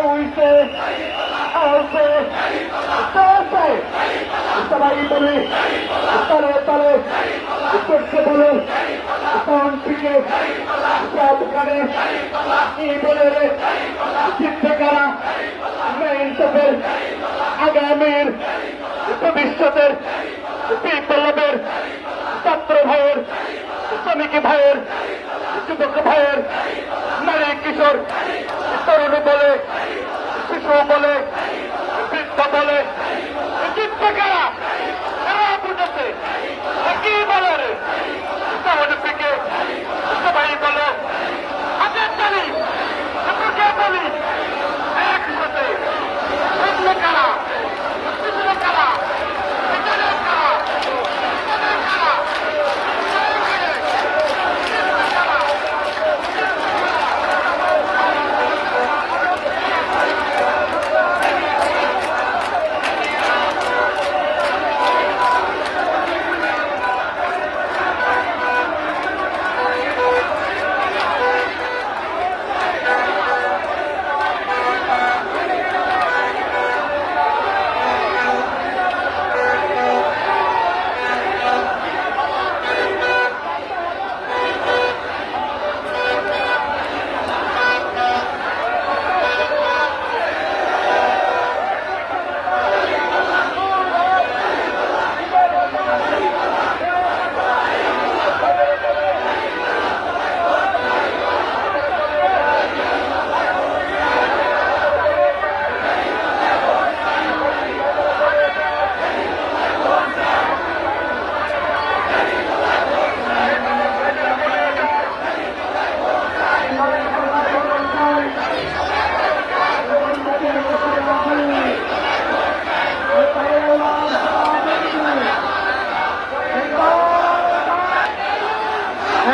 উইসে আসে আসে সবাই বলে তলে তলে করতে বলে কোন থেকে সব কানে এই বলে রে জিততে কারা মেইনসবের আগামীর ভবিষ্যতের বিপ্লবের ছাত্র ভাইয়ের শ্রমিক ভাইয়ের যুবক ভাইয়ের নারী কিশোর তরুণ বলে শিশু বলে বৃদ্ধ বলে জিততে কারা এরা বুঝেছে কি বলে রে তাহলে থেকে সবাই বলে হাতের তালি কে বলি একসাথে জিততে কারা জিততে কারা জিততে কারা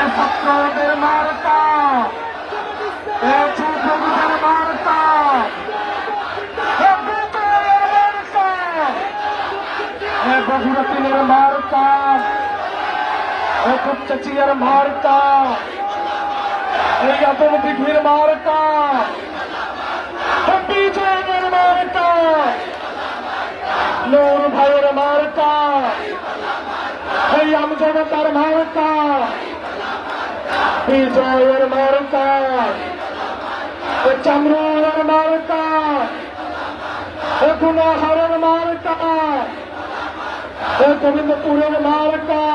ছাত্রদের মার্কা যুবকদের মার্কা বগুড়াতিনের মার্কা কুচ্চাচিয়ার মার্কা এই আদম দিঘির মার্কা বিজয়ের মার্কা নূর ভাইয়ের মার্কা এই আমজনতার মার্কা বিজয়ের মার্কা চামড়ার মার্কা গুনাহারের মার্কা গোবিন্দপুরের মার্কা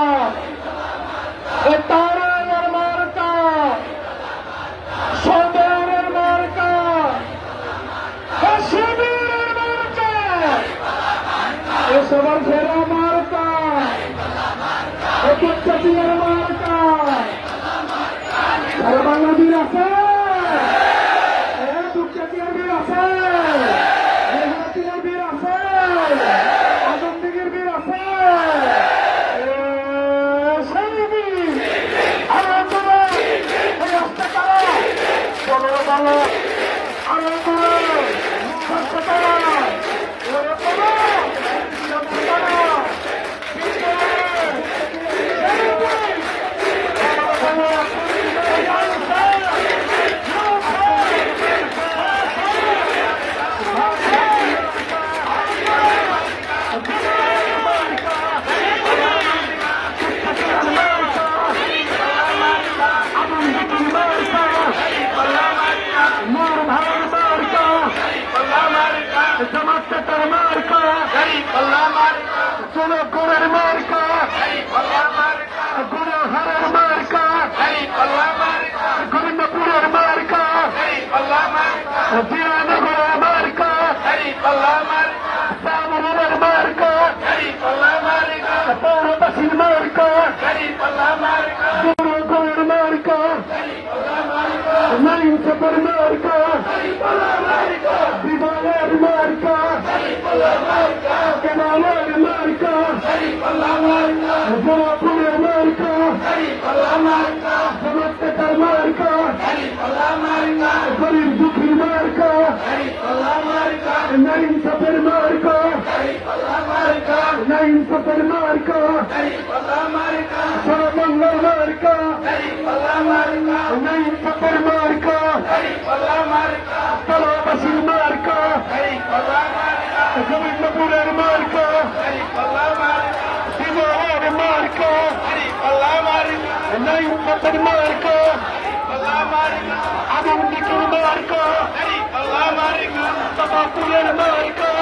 তারের মার্কা সদরের মার্কা শিবিরের মার্কা এসবার ফেরা মার্কা কুচ্চাচিয়ার মার্কা সারা বীর আছে কুচ্চাচিয়ার বীর আছে মেঘাতির বীর আছে আজমদিগের বীর আছে সেই বীর আনন্দে রাস্তা কারা বলো বলো আনন্দে রাস্তা কারা জনগণের মার্কা গুনাহারের মার্কা গোবিন্দপুরের মার্কা জিয়ানগরের মার্কা সামনের মার্কা পৌরবাসীর মার্কা জনগণের মার্কা নাইন চাপের মার্কা বিবাহের মার্কা কেনালের মার্কা জনপুরের মার্কা সমস্তের মার্কা গরিব দুঃখীর মার্কা নাইন চাপের মার্কা নাইন চাপের মার্কা সরমঙ্গল মার্কা নাইন চাপের মার্কা তলাবাসীর মার্কা গোবিন্দপুরের মার্কা বিজয়ের মার্কা নাইমের মার্কা আগুন দিকের মার্কা বাবাপুরের মার্কা